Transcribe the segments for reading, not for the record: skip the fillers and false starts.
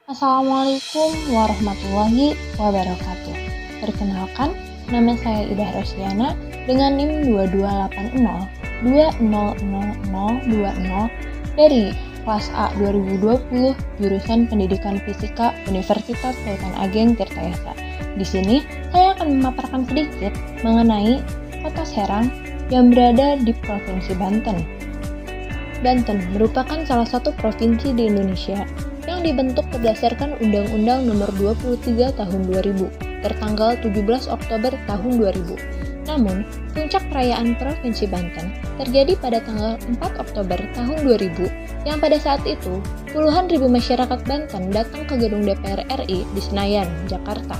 Assalamualaikum warahmatullahi wabarakatuh. Perkenalkan, nama saya Ida Rosiana dengan NIM 2280200020 dari kelas A 2020 jurusan Pendidikan Fisika Universitas Sultan Ageng Tirtayasa. Di sini saya akan memaparkan sedikit mengenai Kota Serang yang berada di Provinsi Banten. Banten merupakan salah satu provinsi di Indonesia yang dibentuk berdasarkan Undang-Undang Nomor 23 Tahun 2000 tertanggal 17 Oktober tahun 2000. Namun, puncak perayaan Provinsi Banten terjadi pada tanggal 4 Oktober tahun 2000 yang pada saat itu puluhan ribu masyarakat Banten datang ke gedung DPR RI di Senayan, Jakarta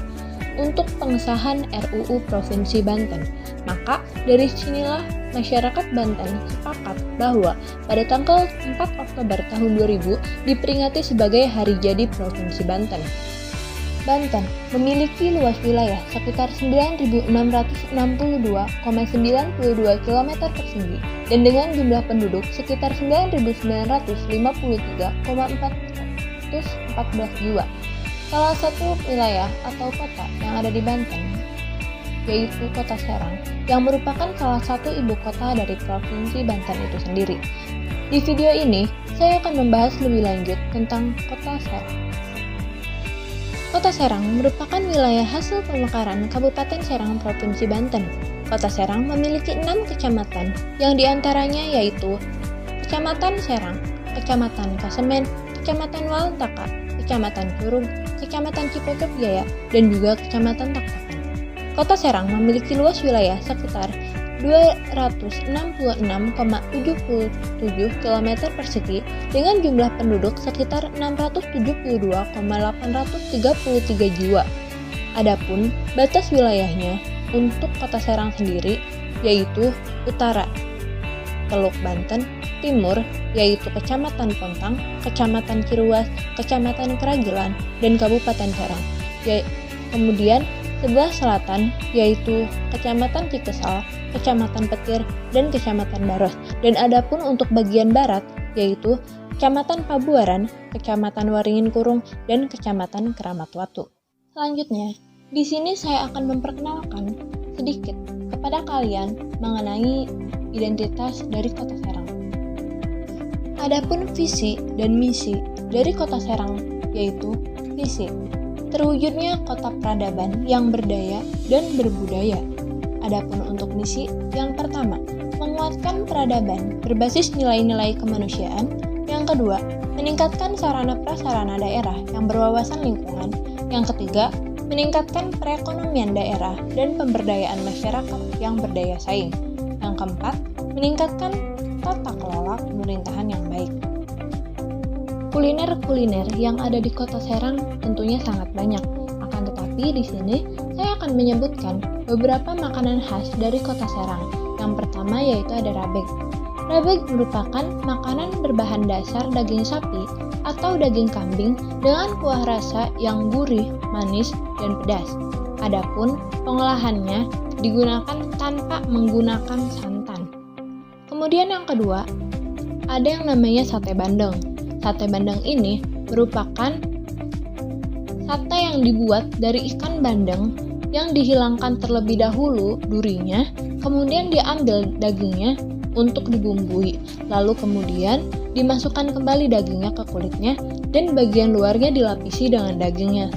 untuk pengesahan RUU Provinsi Banten. Maka dari sinilah masyarakat Banten sepakat bahwa pada tanggal 4 Oktober tahun 2000 diperingati sebagai Hari Jadi Provinsi Banten. Banten memiliki luas wilayah sekitar 9.662,92 km persegi dan dengan jumlah penduduk sekitar 9.953,414 jiwa. Salah satu wilayah atau kota yang ada di Banten yaitu Kota Serang, yang merupakan salah satu ibu kota dari Provinsi Banten itu sendiri. Di video ini, saya akan membahas lebih lanjut tentang Kota Serang. Kota Serang merupakan wilayah hasil pemekaran Kabupaten Serang, Provinsi Banten. Kota Serang memiliki 6 kecamatan, yang diantaranya yaitu Kecamatan Serang, Kecamatan Kasemen, Kecamatan Walentaka, Kecamatan Curug, Kecamatan Cipocok Jaya, dan juga Kecamatan Taktakan. Kota Serang memiliki luas wilayah sekitar 266,77 km persegi dengan jumlah penduduk sekitar 672,833 jiwa. Adapun batas wilayahnya untuk Kota Serang sendiri yaitu utara Teluk Banten, timur yaitu Kecamatan Pontang, Kecamatan Ciruas, Kecamatan Keragilan, dan Kabupaten Serang. Kemudian sebelah selatan yaitu Kecamatan Cikesal, Kecamatan Petir, dan Kecamatan Baros. Dan adapun untuk bagian barat yaitu Kecamatan Pabuaran, Kecamatan Waringin Kurung, dan Kecamatan Keramat Watu. Selanjutnya, di sini saya akan memperkenalkan sedikit kepada kalian mengenai identitas dari Kota Serang. Adapun visi dan misi dari Kota Serang yaitu visi terwujudnya kota peradaban yang berdaya dan berbudaya. Adapun untuk misi yang pertama, menguatkan peradaban berbasis nilai-nilai kemanusiaan. Yang kedua, meningkatkan sarana prasarana daerah yang berwawasan lingkungan. Yang ketiga, meningkatkan perekonomian daerah dan pemberdayaan masyarakat yang berdaya saing. Yang keempat, meningkatkan tata kelola pemerintahan yang baik. Kuliner-kuliner yang ada di Kota Serang tentunya sangat banyak. Akan tetapi di sini saya akan menyebutkan beberapa makanan khas dari Kota Serang. Yang pertama yaitu ada rabeg. Rabeg merupakan makanan berbahan dasar daging sapi atau daging kambing dengan kuah rasa yang gurih, manis, dan pedas. Adapun pengolahannya digunakan tanpa menggunakan santan. Kemudian yang kedua, ada yang namanya sate bandeng. Sate bandeng ini merupakan sate yang dibuat dari ikan bandeng yang dihilangkan terlebih dahulu durinya, kemudian diambil dagingnya untuk dibumbui, lalu kemudian dimasukkan kembali dagingnya ke kulitnya dan bagian luarnya dilapisi dengan dagingnya.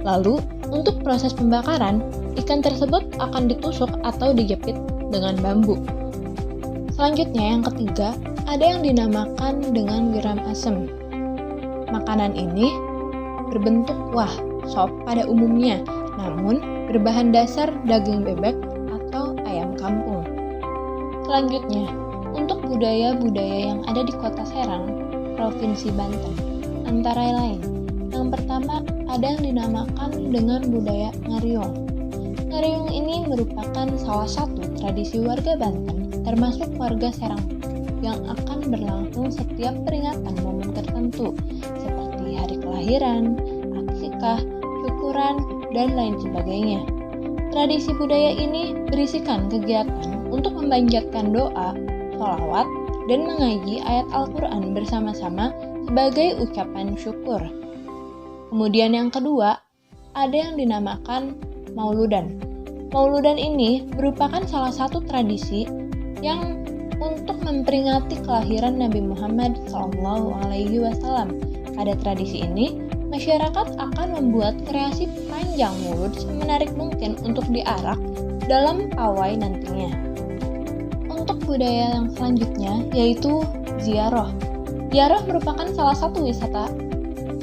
Lalu, untuk proses pembakaran, ikan tersebut akan ditusuk atau dijepit dengan bambu. Selanjutnya yang ketiga, ada yang dinamakan dengan geram asem. Makanan ini berbentuk kuah sop pada umumnya, namun berbahan dasar daging bebek atau ayam kampung. Selanjutnya, untuk budaya-budaya yang ada di Kota Serang, Provinsi Banten, antara lain, yang pertama ada yang dinamakan dengan budaya Ngariung. Ngariung ini merupakan salah satu tradisi warga Banten, termasuk warga Serang, yang akan berlangsung setiap peringatan momen tertentu, seperti hari kelahiran, akikah, syukuran, dan lain sebagainya. Tradisi budaya ini berisikan kegiatan untuk memanjatkan doa, sholawat, dan mengaji ayat Al-Quran bersama-sama sebagai ucapan syukur. Kemudian yang kedua, ada yang dinamakan Mauludan. Mauludan ini merupakan salah satu tradisi yang untuk memperingati kelahiran Nabi Muhammad SAW. Pada tradisi ini, masyarakat akan membuat kreasi panjang maulud semenarik mungkin untuk diarak dalam pawai nantinya. Untuk budaya yang selanjutnya yaitu ziarah. Ziarah merupakan salah satu wisata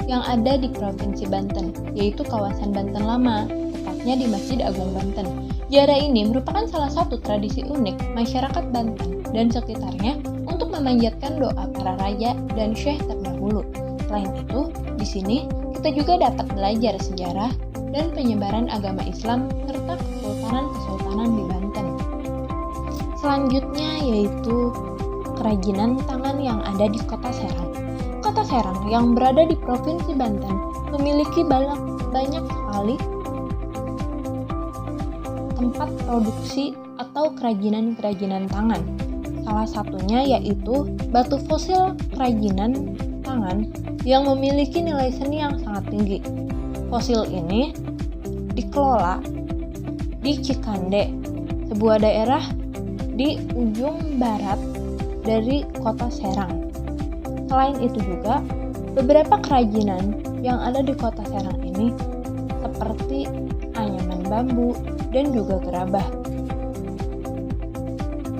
yang ada di Provinsi Banten, yaitu kawasan Banten Lama, tepatnya di Masjid Agung Banten. Ziarah ini merupakan salah satu tradisi unik masyarakat Banten dan sekitarnya untuk memanjatkan doa para raja dan syekh terdahulu. Selain itu, di sini kita juga dapat belajar sejarah dan penyebaran agama Islam serta kesultanan-kesultanan di Banten. Selanjutnya yaitu kerajinan tangan yang ada di Kota Serang. Kota Serang yang berada di Provinsi Banten memiliki banyak sekali tempat produksi atau kerajinan-kerajinan tangan. Salah satunya yaitu batu fosil kerajinan tangan yang memiliki nilai seni yang sangat tinggi. Fosil ini dikelola di Cikande, sebuah daerah di ujung barat dari Kota Serang. Selain itu juga, beberapa kerajinan yang ada di Kota Serang ini seperti anyaman bambu dan juga gerabah.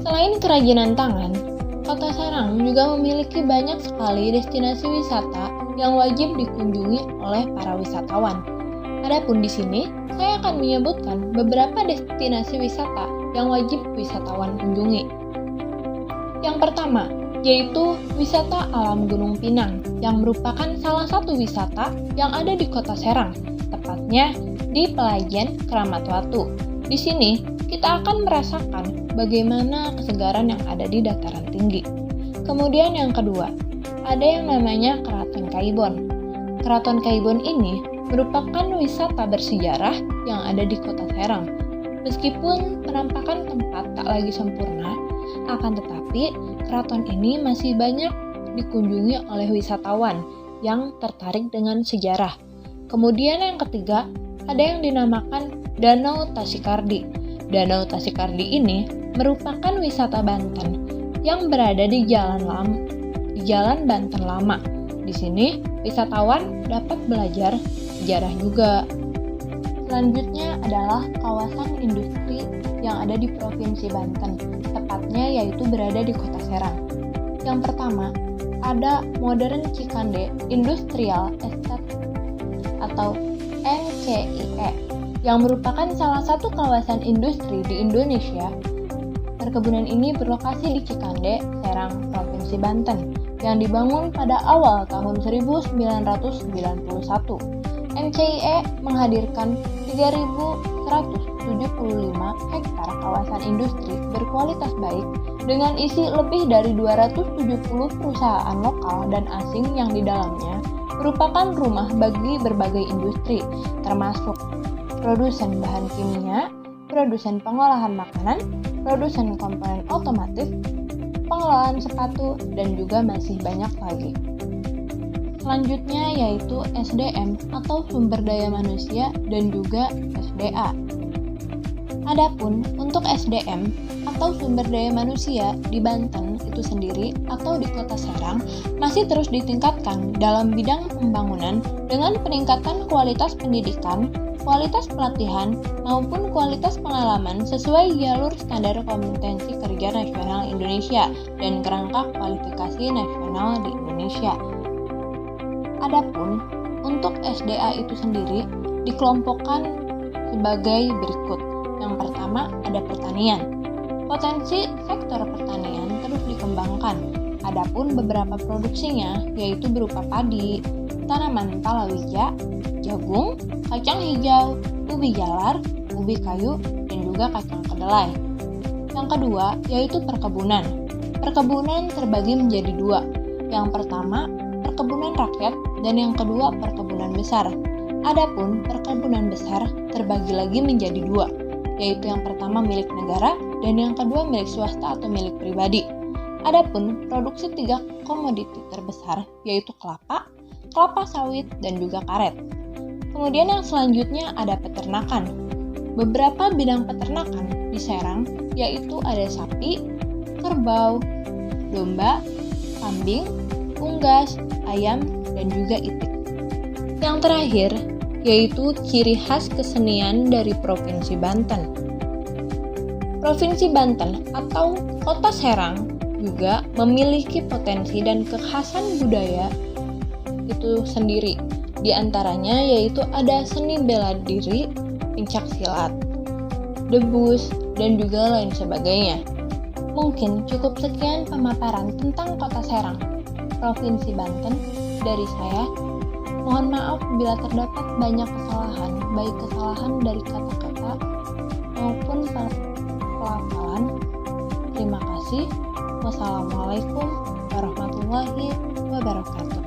Selain kerajinan tangan, Kota Serang juga memiliki banyak sekali destinasi wisata yang wajib dikunjungi oleh para wisatawan. Adapun di sini, saya akan menyebutkan beberapa destinasi wisata yang wajib wisatawan kunjungi. Yang pertama, yaitu wisata alam Gunung Pinang, yang merupakan salah satu wisata yang ada di Kota Serang, tepatnya di Pelayan Keramat Watu. Di sini, kita akan merasakan bagaimana kesegaran yang ada di dataran tinggi. Kemudian yang kedua, ada yang namanya Keraton Kaibon. Keraton Kaibon ini merupakan wisata bersejarah yang ada di Kota Serang. Meskipun penampakan tempat tak lagi sempurna, akan tetapi keraton ini masih banyak dikunjungi oleh wisatawan yang tertarik dengan sejarah. Kemudian yang ketiga, ada yang dinamakan Danau Tasikardi. Danau Tasikardi ini merupakan wisata Banten yang berada di Jalan Banten Lama. Di sini, wisatawan dapat belajar sejarah juga. Selanjutnya adalah kawasan industri yang ada di Provinsi Banten, tepatnya yaitu berada di Kota Serang. Yang pertama, ada Modern Cikande Industrial Estate atau MCIE, yang merupakan salah satu kawasan industri di Indonesia. Perkebunan ini berlokasi di Cikande, Serang, Provinsi Banten, yang dibangun pada awal tahun 1991. MCIE menghadirkan 3.175 hektar kawasan industri berkualitas baik dengan isi lebih dari 270 perusahaan lokal dan asing yang di dalamnya merupakan rumah bagi berbagai industri, termasuk produsen bahan kimia, produsen pengolahan makanan, produsen komponen otomotif, pengelolaan sepatu, dan juga masih banyak lagi. Selanjutnya yaitu SDM atau sumber daya manusia dan juga SDA. Adapun untuk SDM atau sumber daya manusia di Banten itu sendiri atau di Kota Serang masih terus ditingkatkan dalam bidang pembangunan dengan peningkatan kualitas pendidikan, kualitas pelatihan, maupun kualitas pengalaman sesuai jalur standar kompetensi kerja nasional Indonesia dan kerangka kualifikasi nasional di Indonesia. Adapun untuk SDA itu sendiri dikelompokkan sebagai berikut. Yang pertama ada pertanian. Potensi sektor pertanian terus dikembangkan. Adapun beberapa produksinya yaitu berupa padi, tanaman palawija, jagung, kacang hijau, ubi jalar, ubi kayu, dan juga kacang kedelai. Yang kedua yaitu perkebunan. Perkebunan terbagi menjadi dua. Yang pertama perkebunan rakyat dan yang kedua perkebunan besar. Adapun perkebunan besar terbagi lagi menjadi dua, yaitu yang pertama milik negara dan yang kedua milik swasta atau milik pribadi. Adapun produksi 3 komoditi terbesar yaitu kelapa, kelapa sawit, dan juga karet. Kemudian yang selanjutnya ada peternakan. Beberapa bidang peternakan di Serang yaitu ada sapi, kerbau, domba, kambing, unggas, ayam, dan juga itik. Yang terakhir yaitu ciri khas kesenian dari Provinsi Banten. Provinsi Banten atau Kota Serang juga memiliki potensi dan kekhasan budaya itu sendiri. Di antaranya yaitu ada seni bela diri, pencak silat, debus, dan juga lain sebagainya. Mungkin cukup sekian pemaparan tentang Kota Serang, Provinsi Banten dari saya. Mohon maaf bila terdapat banyak kesalahan, baik kesalahan dari kata-kata maupun pelafalan. Terima kasih. Wassalamualaikum warahmatullahi wabarakatuh.